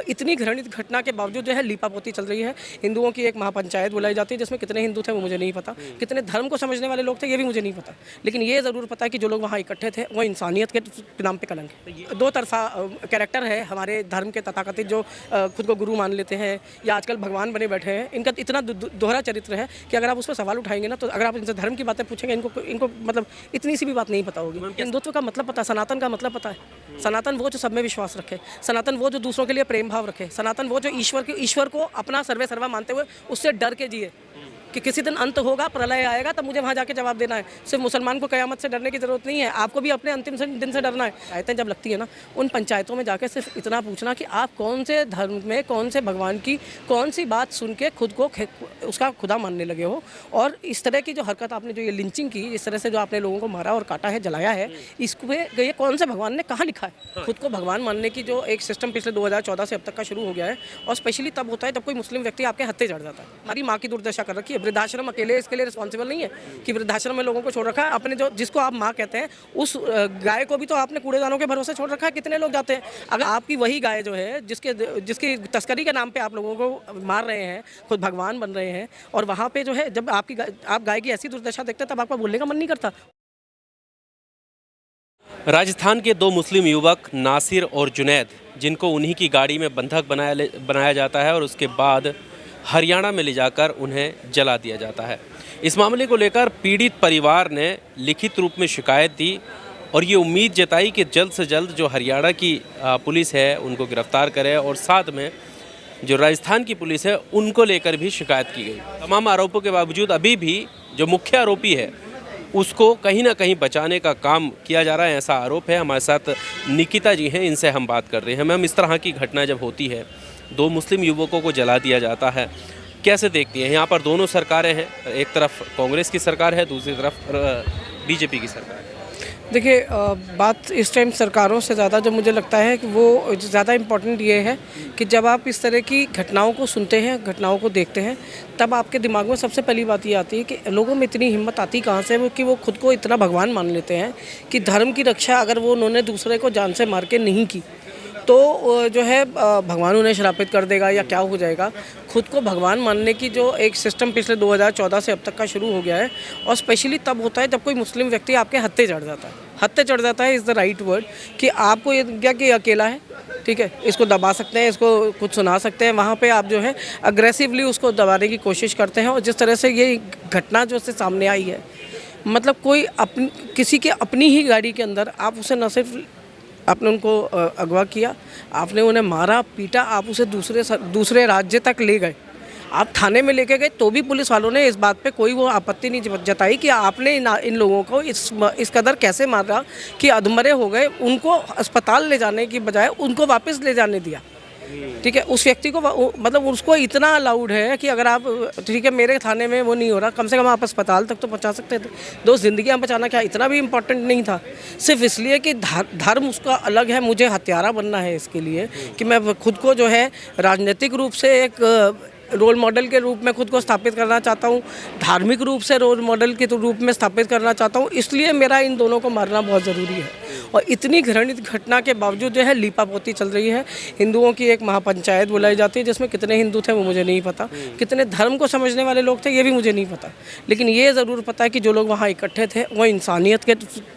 इतनी घृणित घटना के बावजूद जो है लीपापोती चल रही है। हिंदुओं की एक महापंचायत बुलाई जाती है जिसमें कितने हिंदू थे वो मुझे नहीं पता, कितने धर्म को समझने वाले लोग थे ये भी मुझे नहीं पता, लेकिन ये ज़रूर पता है कि जो लोग वहाँ इकट्ठे थे वो इंसानियत के नाम पे कलंक है। दो तरफा कैरेक्टर है हमारे धर्म के तथाकथित जो खुद को गुरु मान लेते हैं या आजकल भगवान बने बैठे हैं। इनका इतना दोहरा चरित्र है कि अगर आप उस पर सवाल उठाएंगे ना, तो अगर आप इनसे धर्म की बातें पूछेंगे इनको मतलब इतनी सी भी बात नहीं पता होगी। हिंदुत्व का मतलब पता है, सनातन का मतलब पता है। सनातन वो जो सब में विश्वास रखे, सनातन वो जो दूसरों के लिए प्रेम भाव रखे, सनातन वो जो ईश्वर को अपना सर्वे सर्वा मानते हुए उससे डर के जिए कि किसी दिन अंत होगा, प्रलय आएगा, तब मुझे वहाँ जाके जवाब देना है। सिर्फ मुसलमान को क़यामत से डरने की ज़रूरत नहीं है, आपको भी अपने अंतिम दिन से डरना है। आयतें जब लगती है ना, उन पंचायतों में जाके सिर्फ इतना पूछना कि आप कौन से धर्म में कौन से भगवान की कौन सी बात सुन के खुद को उसका खुदा मानने लगे हो। और इस तरह की जो हरकत आपने जो ये लिंचिंग की, इस तरह से जो आपने लोगों को मारा और काटा है, जलाया है, इसको ये कौन से भगवान ने कहाँ लिखा है? खुद को भगवान मानने की जो एक सिस्टम पिछले 2014 से अब तक का शुरू हो गया है, और स्पेशली तब होता है जब कोई मुस्लिम व्यक्ति आपके हत्थे चढ़ जाता है। हमारी माँ की दुर्दशा कर रखी है। वृद्धाश्रम अकेले इसके लिए रिस्पॉन्सिबल नहीं है कि वृद्धाश्रम में लोगों को छोड़ रखा है। अपने जो जिसको आप माँ कहते हैं उस गाय को भी तो आपने कूड़ेदानों के भरोसे छोड़ रखा है। कितने लोग जाते हैं, अगर आपकी वही गाय जो है जिसकी तस्करी के नाम पे आप लोगों को मार रहे हैं, खुद भगवान बन रहे हैं, और वहाँ पे जो है जब आप गाय की ऐसी दुर्दशा देखते हैं तब आपका बोलने का मन नहीं करता। राजस्थान के दो मुस्लिम युवक नासिर और जुनैद, जिनको उन्हीं की गाड़ी में बंधक बनाया जाता है और उसके बाद हरियाणा में ले जाकर उन्हें जला दिया जाता है। इस मामले को लेकर पीड़ित परिवार ने लिखित रूप में शिकायत दी और ये उम्मीद जताई कि जल्द से जल्द जो हरियाणा की पुलिस है उनको गिरफ्तार करे, और साथ में जो राजस्थान की पुलिस है उनको लेकर भी शिकायत की गई। तमाम आरोपों के बावजूद अभी भी जो मुख्य आरोपी है उसको कहीं ना कहीं बचाने का काम किया जा रहा है, ऐसा आरोप है। हमारे साथ निकिता जी हैं, इनसे हम बात कर रहे हैं। मैम, इस तरह की घटना जब होती है, दो मुस्लिम युवकों को जला दिया जाता है, कैसे देखती हैं? यहाँ पर दोनों सरकारें हैं, एक तरफ कांग्रेस की सरकार है, दूसरी तरफ बीजेपी की सरकार है। देखिए, बात इस टाइम सरकारों से ज़्यादा जो मुझे लगता है कि वो ज़्यादा इम्पोर्टेंट ये है कि जब आप इस तरह की घटनाओं को सुनते हैं, घटनाओं को देखते हैं, तब आपके दिमाग में सबसे पहली बात ये आती है कि लोगों में इतनी हिम्मत आती कहाँ से कि वो खुद को इतना भगवान मान लेते हैं कि धर्म की रक्षा अगर वो उन्होंने दूसरे को जान से मार के नहीं की तो जो है भगवान उन्हें श्रापित कर देगा या क्या हो जाएगा। खुद को भगवान मानने की जो एक सिस्टम पिछले 2014 से अब तक का शुरू हो गया है, और स्पेशली तब होता है जब कोई मुस्लिम व्यक्ति आपके हत्थे चढ़ जाता है। हत्थे चढ़ जाता है इज़ द राइट वर्ड, कि आपको ये क्या कि अकेला है, ठीक है, इसको दबा सकते हैं, इसको कुछ सुना सकते हैं, वहाँ पे आप जो है अग्रेसिवली उसको दबाने की कोशिश करते हैं। और जिस तरह से ये घटना जो से सामने आई है, मतलब कोई किसी के अपनी ही गाड़ी के अंदर आप उसे न सिर्फ आपने उनको अगवा किया, आपने उन्हें मारा पीटा, आप उसे दूसरे राज्य तक ले गए, आप थाने में लेके गए, तो भी पुलिस वालों ने इस बात पे कोई वो आपत्ति नहीं जताई कि आपने इन लोगों को इस कदर कैसे मारा कि अधमरे हो गए। उनको अस्पताल ले जाने की बजाय उनको वापस ले जाने दिया, ठीक है। उस व्यक्ति को मतलब उसको इतना अलाउड है कि अगर आप, ठीक है, मेरे थाने में वो नहीं हो रहा, कम से कम आप अस्पताल तक तो पहुंचा सकते थे। दो जिंदगियां बचाना क्या इतना भी इम्पोर्टेंट नहीं था, सिर्फ इसलिए कि धर्म उसका अलग है, मुझे हत्यारा बनना है इसके लिए कि मैं खुद को जो है राजनीतिक रूप से एक रोल मॉडल के रूप में खुद को स्थापित करना चाहता हूँ, धार्मिक रूप से रोल मॉडल के रूप में स्थापित करना चाहता हूँ, इसलिए मेरा इन दोनों को मारना बहुत ज़रूरी है। और इतनी घृणित घटना के बावजूद जो है लीपापोती चल रही है। हिंदुओं की एक महापंचायत बुलाई जाती है जिसमें कितने हिंदू थे वो मुझे नहीं पता, कितने धर्म को समझने वाले लोग थे ये भी मुझे नहीं पता, लेकिन ये ज़रूर पता है कि जो लोग वहाँ इकट्ठे थे वो इंसानियत के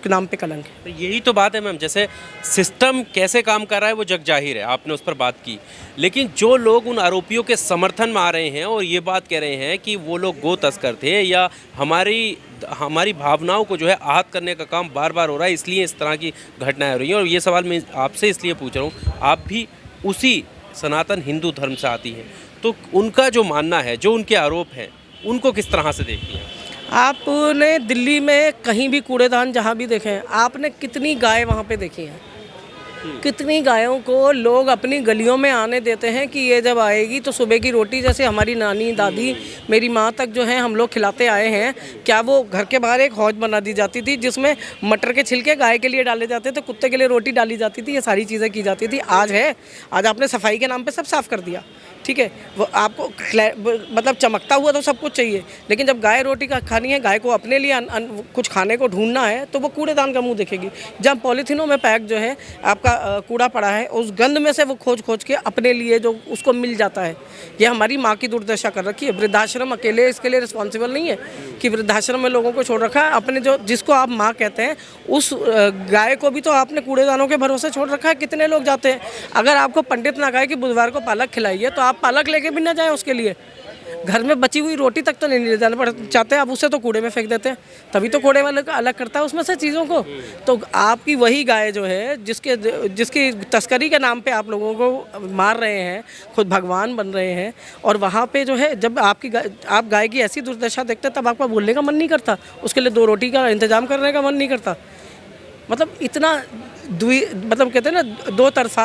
नाम पे कलंक है। तो यही तो बात है मैम, जैसे सिस्टम कैसे काम कर रहा है वो जग जाहिर है, आपने उस पर बात की, लेकिन जो लोग उन आरोपियों के समर्थन में आ रहे हैं और ये बात कह रहे हैं कि वो लोग गो तस्कर थे या हमारी भावनाओं को जो है आहत करने का काम बार बार हो रहा है, इसलिए इस तरह की घटनाएं हो रही हैं। और ये सवाल मैं आपसे इसलिए पूछ रहा हूँ, आप भी उसी सनातन हिंदू धर्म से आती हैं, तो उनका जो मानना है, जो उनके आरोप हैं, उनको किस तरह से देखती हैं? आपने दिल्ली में कहीं भी कूड़ेदान जहाँ भी देखे हैं, आपने कितनी गाय वहाँ पे देखी हैं? कितनी गायों को लोग अपनी गलियों में आने देते हैं कि ये जब आएगी तो सुबह की रोटी, जैसे हमारी नानी दादी मेरी माँ तक जो है हम लोग खिलाते आए हैं, क्या वो घर के बाहर एक हौज बना दी जाती थी जिसमें मटर के छिलके गाय के लिए डाले जाते थे, कुत्ते के लिए रोटी डाली जाती थी, ये सारी चीज़ें की जाती थी। आज है, आज आपने सफाई के नाम पे सब साफ़ कर दिया, ठीक है, वो आपको मतलब चमकता हुआ तो सब कुछ चाहिए, लेकिन जब गाय रोटी का खानी है, गाय को अपने लिए कुछ खाने को ढूंढना है, तो वो कूड़ेदान का मुंह देखेगी। जब पॉलीथीनों में पैक जो है आपका कूड़ा पड़ा है, उस गंद में से वो खोज खोज के अपने लिए जो उसको मिल जाता है। ये हमारी माँ की दुर्दशा कर रखी है। वृद्धाश्रम अकेले इसके लिए रिस्पॉन्सिबल नहीं है कि वृद्धाश्रम में लोगों को छोड़ रखा है। अपने जो जिसको आप माँ कहते हैं, उस गाय को भी तो आपने कूड़ेदानों के भरोसे छोड़ रखा है। कितने लोग जाते हैं, अगर आपको पंडित ना कहे कि बुधवार को पालक खिलाइए, तो आप पालक लेके भी ना जाएं उसके लिए। घर में बची हुई रोटी तक तो नहीं ले जाना चाहते आप, उसे तो कूड़े में फेंक देते हैं। तभी तो कूड़े वाले अलग करता है उसमें से चीज़ों को। तो आपकी वही गाय जो है, जिसकी तस्करी के नाम पे आप लोगों को मार रहे हैं, खुद भगवान बन रहे हैं, और वहाँ पे जो है जब आप गाय की ऐसी दुर्दशा देखते हैं, तब आपका बोलने का मन नहीं करता, उसके लिए 2 रोटी का इंतजाम करने का मन नहीं करता। मतलब इतना मतलब कहते हैं ना, 2 तरफा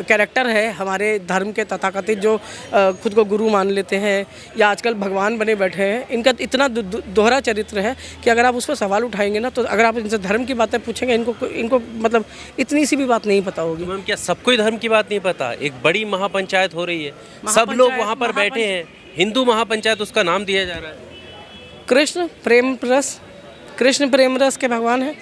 कैरेक्टर है हमारे धर्म के तथाकथित, जो खुद को गुरु मान लेते हैं या आजकल भगवान बने बैठे हैं। इनका इतना दोहरा चरित्र है कि अगर आप उस पर सवाल उठाएंगे ना, तो अगर आप इनसे धर्म की बातें पूछेंगे, इनको मतलब इतनी सी भी बात नहीं पता होगी। मैम, क्या सबको ही धर्म की बात नहीं पता? एक बड़ी महापंचायत हो रही है, सब लोग वहाँ पर बैठे हैं, हिंदू महापंचायत उसका नाम दिया जा रहा है। कृष्ण प्रेम रस के भगवान है,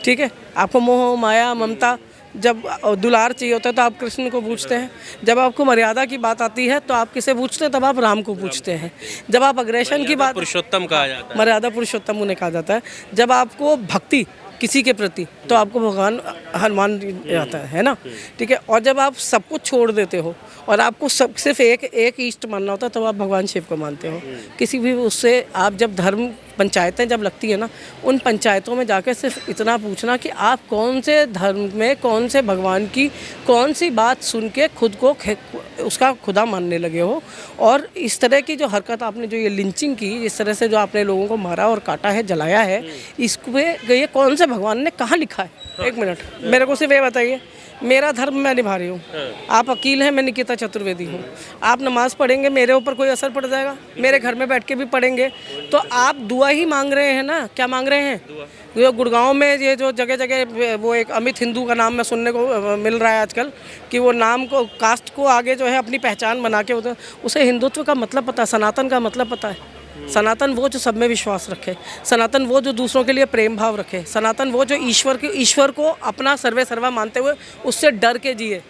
ठीक है। आपको मोह माया ममता, जब दुलार चाहिए होता है तो आप कृष्ण को पूछते हैं। जब आपको मर्यादा की बात आती है तो आप किसे पूछते हैं? तब आप राम को पूछते हैं। जब आप अग्रेशन की बात, पुरुषोत्तम कहा जाता है, मर्यादा पुरुषोत्तम उन्हें कहा जाता है। जब आपको भक्ति किसी के प्रति, तो आपको भगवान हनुमान आता है ना, ठीक है। और जब आप सब कुछ छोड़ देते हो और आपको सिर्फ एक इष्ट मानना होता है, तो आप भगवान शिव को मानते हो। किसी भी उससे आप जब धर्म पंचायतें जब लगती है ना, उन पंचायतों में जाकर सिर्फ इतना पूछना कि आप कौन से धर्म में, कौन से भगवान की कौन सी बात सुन के खुद को उसका खुदा मानने लगे हो। और इस तरह की जो हरकत आपने, जो ये लिंचिंग की, इस तरह से जो आपने लोगों को मारा और काटा है, जलाया है, इसमें ये कौन से भगवान ने कहाँ लिखा है? 1 मिनट, मेरे को सिर्फ ये बताइए। मेरा धर्म मैं निभा रही हूँ, आप वकील हैं, मैं निकिता चतुर्वेदी हूँ। आप नमाज़ पढ़ेंगे, मेरे ऊपर कोई असर पड़ जाएगा? मेरे घर में बैठ के भी पढ़ेंगे, तो आप दुआ ही मांग रहे हैं ना। क्या मांग रहे हैं? जो गुड़गांव में ये जो जगह जगह वो एक अमित हिंदू का नाम मैं सुनने को मिल रहा है आजकल, कि वो नाम को, कास्ट को आगे जो है अपनी पहचान बना के, उसे हिंदुत्व का मतलब पता है, सनातन का मतलब पता है। सनातन वो जो सब में विश्वास रखे, सनातन वो जो दूसरों के लिए प्रेम भाव रखे, सनातन वो जो ईश्वर को अपना सर्वे सर्वा मानते हुए उससे डर के जिए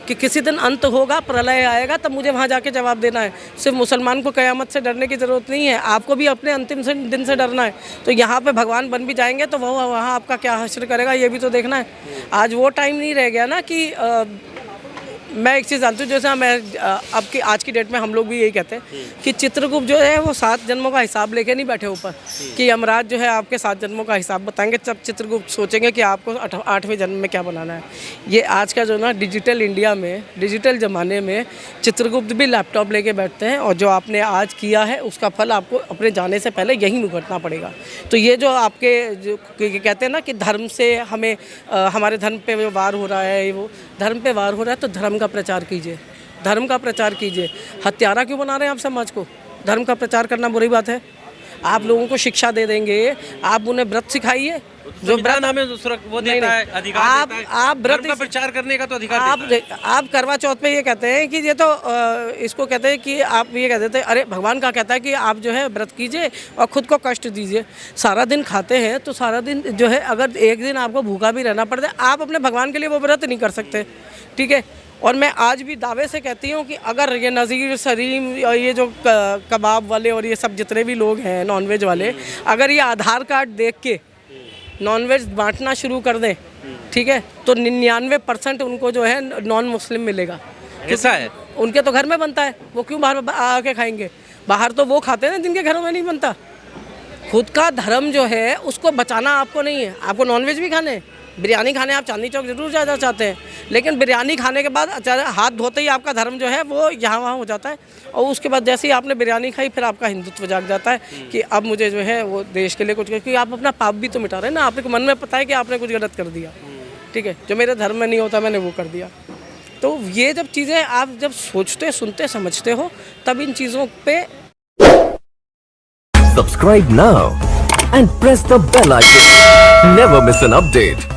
कि किसी दिन अंत होगा, प्रलय आएगा, तब मुझे वहाँ जाके जवाब देना है। सिर्फ मुसलमान को क़यामत से डरने की ज़रूरत नहीं है, आपको भी अपने अंतिम दिन से डरना है। तो यहाँ पे भगवान बन भी जाएंगे तो वो वहाँ आपका क्या हश्र करेगा, ये भी तो देखना है। आज वो टाइम नहीं रह गया ना कि मैं एक चीज़ जानती हूँ, जैसे मैं आज की डेट में हम लोग भी यही कहते हैं कि चित्रगुप्त जो है वो 7 जन्मों का हिसाब लेके नहीं बैठे ऊपर कि यमराज जो है आपके 7 जन्मों का हिसाब बताएंगे, तब चित्रगुप्त सोचेंगे कि आपको 8वें जन्म में क्या बनाना है। ये आज का जो ना डिजिटल इंडिया में, डिजिटल ज़माने में चित्रगुप्त भी लैपटॉप लेके बैठते हैं, और जो आपने आज किया है उसका फल आपको अपने जाने से पहले यहीं भुगतना पड़ेगा। तो ये जो आपके जो कहते हैं ना कि धर्म से हमें हमारे धर्म पे वार हो रहा है, वो धर्म पे वार हो रहा है, तो धर्म का प्रचार कीजिए, धर्म का प्रचार कीजिए। हत्यारा क्यों बना रहे हैं आप समाज को? धर्म का प्रचार करना बुरी बात है? आप लोगों को शिक्षा दे देंगे, आप उन्हें व्रत सिखाइए, जो व्रत हमें वो देता है, अधिकार देता है। आप व्रत का प्रचार करने का तो अधिकार देता है। आप करवा चौथ पे ये कहते हैं कि ये तो इसको कहते हैं कि आप ये कहते हैं, अरे भगवान का कहता है कि आप जो है व्रत कीजिए और खुद को कष्ट दीजिए। सारा दिन खाते हैं तो सारा दिन जो है, अगर एक दिन आपको भूखा भी रहना पड़ता है, आप अपने भगवान के लिए वो व्रत नहीं कर सकते, ठीक है। और मैं आज भी दावे से कहती हूँ कि अगर ये नज़ीर सलीम और ये जो कबाब वाले और ये सब जितने भी लोग हैं नॉनवेज वाले, अगर ये आधार कार्ड देख के नॉनवेज बांटना शुरू कर दें, ठीक है, तो 99% उनको जो है नॉन मुस्लिम मिलेगा। ऐसा है? उनके तो घर में बनता है, वो क्यों बाहर आके खाएंगे? बाहर तो वो खाते हैं ना जिनके घरों में नहीं बनता। खुद का धर्म जो है उसको बचाना आपको नहीं है। आपको नॉनवेज भी खाने, बिरयानी खाने आप चांदनी चौक जरूर जाना चाहते हैं, लेकिन बिरयानी खाने के बाद हाथ धोते ही आपका धर्म जो है वो यहाँ वहाँ हो जाता है, और उसके बाद जैसे ही आपने बिरयानी खाई फिर आपका हिंदुत्व जाग जाता है कि अब मुझे जो है वो देश के लिए कुछ, क्योंकि आप अपना पाप भी तो मिटा रहे हैं ना। आपके मन में पता है कि आपने कुछ गलत कर दिया, ठीक है, जो मेरे धर्म में नहीं होता मैंने वो कर दिया। तो ये जब चीज़ें आप जब सोचते, सुनते, समझते हो, तब इन चीज़ों पे Subscribe now and press the bell icon. Never miss an update.